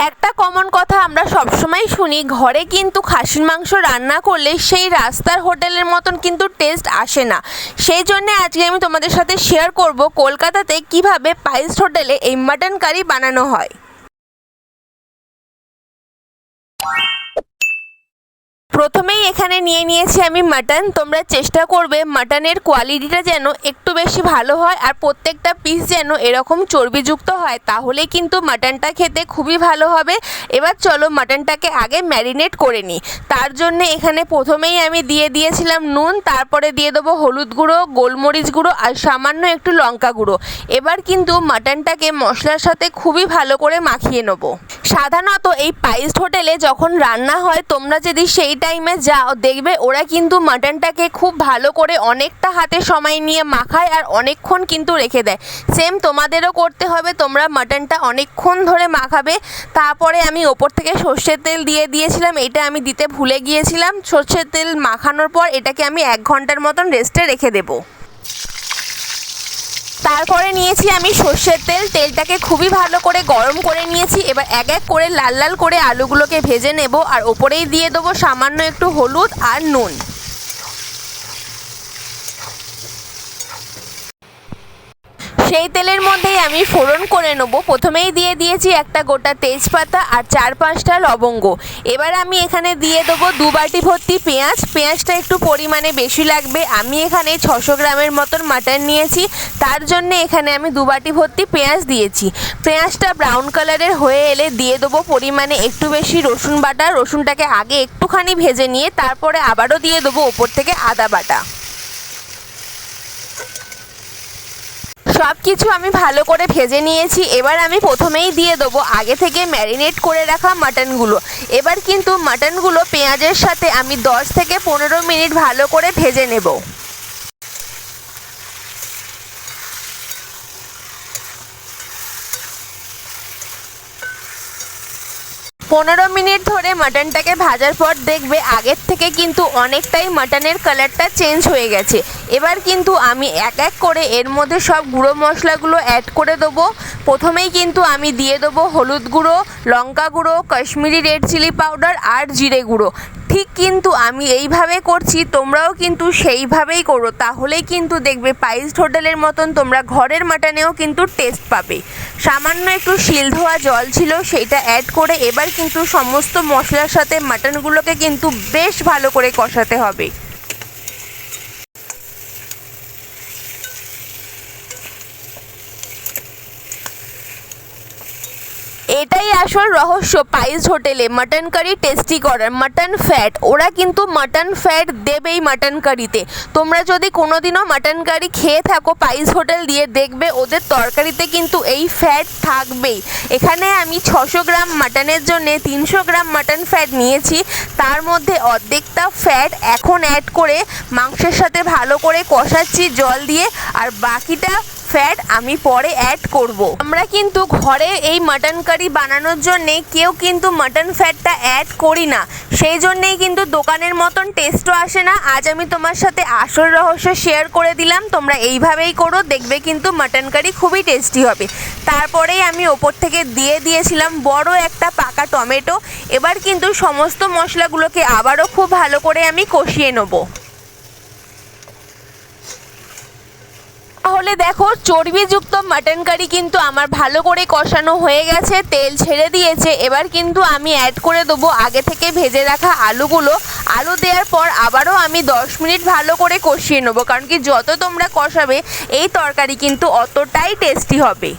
একটা কমন কথা আমরা সবসময় শুনি, ঘরে কিন্তু খাসির মাংস রান্না করলে সেই রাস্তার হোটেলের মতন কিন্তু টেস্ট আসে না। সেই জন্যে আজকে আমি তোমাদের সাথে শেয়ার করব কলকাতাতে কিভাবে পাইস হোটেলে এই মাটন কারি বানানো হয়। প্রথমেই এখানে নিয়ে নিয়েছি আমি মাটন। তোমরা চেষ্টা করবে মাটনের কোয়ালিটিটা যেন একটু বেশি ভালো হয় আর প্রত্যেকটা পিস যেন এরকম চর্বিযুক্ত হয়, তাহলে কিন্তু মাটনটা খেতে খুবই ভালো হবে। এবার চলো মাটনটাকে আগে ম্যারিনেট করে নিই। তার জন্য এখানে প্রথমেই আমি দিয়ে দিয়েছিলাম নুন, তারপরে দিয়ে দেবো হলুদ গুঁড়ো, গোলমরিচ গুঁড়ো আর সামান্য একটু লঙ্কা গুঁড়ো। এবার কিন্তু মাটনটাকে মশলার সাথে খুবই ভালো করে মাখিয়ে নেবো। সাধারণত এই পাইস হোটেলে যখন রান্না হয় তোমরা যদি সেই টাইমে যাও দেখবে ওরা কিন্তু মাটনটাকে খুব ভালো করে অনেকটা হাতে সময় নিয়ে মাখায় আর অনেকক্ষণ কিন্তু রেখে দেয়। সেম তোমাদেরও করতে হবে, তোমরা মাটনটা অনেকক্ষণ ধরে মাখাবে। তারপরে আমি ওপর থেকে সর্ষের তেল দিয়ে দিয়েছিলাম, এটা আমি দিতে ভুলে গিয়েছিলাম। সর্ষের তেল মাখানোর পর এটাকে আমি 1 ঘন্টার মতন রেস্টে রেখে দেবো। তারপরে নিয়েছি আমি সর্ষের তেল, তেলটাকে খুবই ভালো করে গরম করে নিয়েছি। এবার এক এক করে লাল লাল করে আলুগুলোকে ভেজে নেব আর ওপরেই দিয়ে দেবো সামান্য একটু হলুদ আর নুন। সেই তেলের মধ্যেই আমি ফোড়ন করে নেব। প্রথমেই দিয়ে দিয়েছি একটা গোটা তেজপাতা আর 4-5টা লবঙ্গ। এবার আমি এখানে দিয়ে দেবো 2 বাটি ভর্তি পেঁয়াজ। পেঁয়াজটা একটু পরিমাণে বেশি লাগবে। আমি এখানে 600 গ্রামের মতন মাটন নিয়েছি, তার জন্য এখানে আমি 2 বাটি ভর্তি পেঁয়াজ দিয়েছি। পেঁয়াজটা ব্রাউন কালারের হয়ে এলে দিয়ে দেবো পরিমাণে একটু বেশি রসুন বাটা। রসুনটাকে আগে একটুখানি ভেজে নিয়ে তারপরে আবারও দিয়ে দেবো ওপর থেকে আদা বাটা। সব কিছু আমি ভালো করে ভেজে নিয়েছি। এবার আমি প্রথমেই দিয়ে দেবো আগে থেকে ম্যারিনেট করে রাখা মাটনগুলো। এবার কিন্তু মাটনগুলো পেঁয়াজের সাথে আমি 10 থেকে 15 মিনিট ভালো করে ভেজে নেব। 15 মিনিট ধরে মাটনটাকে ভাজার পর দেখবে আগের থেকে কিন্তু অনেকটাই মাটনের কালারটা চেঞ্জ হয়ে গেছে। এবার কিন্তু আমি এক এক করে এর মধ্যে সব গুঁড়ো মশলাগুলো অ্যাড করে দেবো। প্রথমেই কিন্তু আমি দিয়ে দেবো হলুদ গুঁড়ো, লঙ্কা গুঁড়ো, কাশ্মীরি রেড চিলি পাউডার আর জিরে গুঁড়ো। ঠিক কিন্তু আমি এইভাবে করছি, তোমরাও কিন্তু সেইভাবেই করো, তাহলেই কিন্তু দেখবে পাইস হোটেলের মতন তোমরা ঘরের মাটনেও কিন্তু টেস্ট পাবে। সামান্য একটু শিল ধোয়া জল ছিল, সেইটা অ্যাড করে এবার কিন্তু সমস্ত মশলার সাথে মাটনগুলোকে কিন্তু বেশ ভালো করে কষাতে হবে। এটাই আসল রহস্য পাইস হোটেলে মাটন কারি টেস্টি করার। মাটন ফ্যাট, ওরা কিন্তু মাটন ফ্যাট দেবেই মাটন কারিতে। তোমরা যদি কোনোদিনও মাটন কারি খেয়ে থাকো পাইস হোটেল দিয়ে, দেখবে ওদের তরকারিতে কিন্তু এই ফ্যাট থাকবেই। এখানে আমি 600 গ্রাম মাটনের জন্য 300 গ্রাম মাটন ফ্যাট নিয়েছি, তার মধ্যে অর্ধেকটা ফ্যাট এখন অ্যাড করে মাংসের সাথে ভালো করে কষাচ্ছি জল দিয়ে, আর বাকিটা ফ্যাট আমি পরে অ্যাড করব। আমরা কিন্তু ঘরে এই মাটন কারি বানানোর জন্যে কেউ কিন্তু মাটন ফ্যাটটা অ্যাড করি না, সেই জন্যেই কিন্তু দোকানের মতন টেস্টও আসে না। আজ আমি তোমার সাথে আসল রহস্য শেয়ার করে দিলাম, তোমরা এইভাবেই করো, দেখবে কিন্তু মাটন কারি খুবই টেস্টি হবে। তারপরেই আমি ওপর থেকে দিয়ে দিয়েছিলাম বড় একটা পাকা টমেটো। এবার কিন্তু সমস্ত মশলাগুলোকে আবারও খুব ভালো করে আমি কষিয়ে নেবো। তাহলে দেখো চর্বিযুক্ত মাটন কারি কিন্তু আমার ভালো করে কষানো হয়ে গেছে, তেল ছেড়ে দিয়েছে। এবার কিন্তু আমি অ্যাড করে দেবো আগে থেকে ভেজে রাখা আলুগুলো। আলু দেওয়ার পর আবারও আমি 10 মিনিট ভালো করে কষিয়ে নেবো, কারণ কি যত তোমরা কষাবে এই তরকারি কিন্তু অতটাই টেস্টি হবে।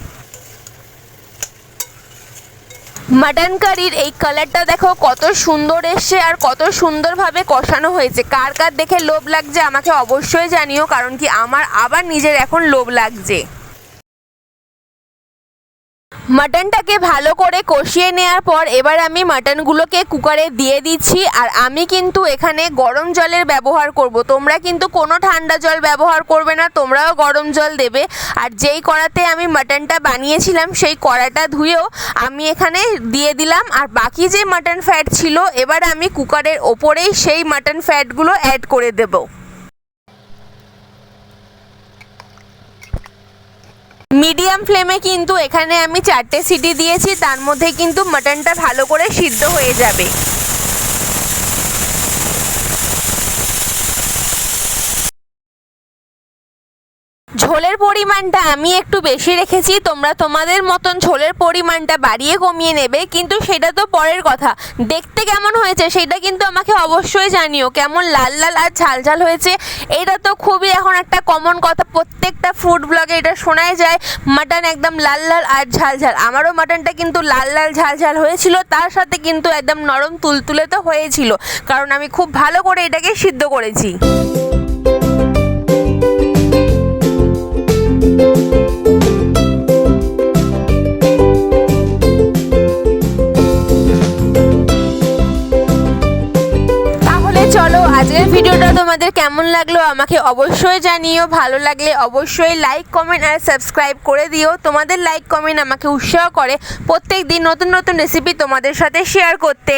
মাটন কারির এই কালারটা দেখো কত সুন্দর এসছে আর কত সুন্দরভাবে কষানো হয়েছে। কার কার দেখে লোভ লাগছে আমাকে অবশ্যই জানিও, কারণ কি আমার আবার নিজের এখন লোভ লাগছে। মাটনটাকে ভালো করে কষিয়ে নেওয়ার পর এবার আমি মাটনগুলোকে কুকারে দিয়ে দিচ্ছি। আর আমি কিন্তু এখানে গরম জলের ব্যবহার করব, তোমরা কিন্তু কোনো ঠান্ডা জল ব্যবহার করবে না, তোমরাও গরম জল দেবে। আর যেই কড়াতে আমি মাটনটা বানিয়েছিলাম সেই কড়াটা ধুয়েও আমি এখানে দিয়ে দিলাম। আর বাকি যে মাটন ফ্যাট ছিল এবার আমি কুকারের ওপরেই সেই মাটন ফ্যাটগুলো অ্যাড করে দেবো। মিডিয়াম ফ্লেমে কিন্তু এখানে আমি 4টে সিটি দিয়েছি, তার মধ্যে কিন্তু মাটনটা ভালো করে সিদ্ধ হয়ে যাবে। ঝোলের পরিমাণটা আমি একটু বেশি রেখেছি, তোমরা তোমাদের মতন ঝোলের পরিমাণটা বাড়িয়ে কমিয়ে নেবে, কিন্তু সেটা তো পরের কথা। দেখতে কেমন হয়েছে সেটা কিন্তু আমাকে অবশ্যই জানিও, কেমন লাল লাল আর ঝাল ঝাল হয়েছে। এটা তো খুবই এখন একটা কমন কথা, প্রত্যেকটা ফুড ব্লগে এটা শোনাই যায়, মাটন একদম লাল লাল আর ঝাল ঝাল। আমারও মাটনটা কিন্তু লাল লাল ঝাল ঝাল হয়েছিল, তার সাথে কিন্তু একদম নরম তুলতুলে তো হয়েছিল, কারণ আমি খুব ভালো করে এটাকে সিদ্ধ করেছি। চলো আজকের ভিডিওটা তোমাদের কেমন লাগলো আমাকে অবশ্যই জানিও। ভালো লাগলে অবশ্যই লাইক কমেন্ট আর সাবস্ক্রাইব করে দিও। তোমাদের লাইক কমেন্ট আমাকে উৎসাহ করে প্রত্যেক দিন নতুন নতুন রেসিপি তোমাদের সাথে শেয়ার করতে।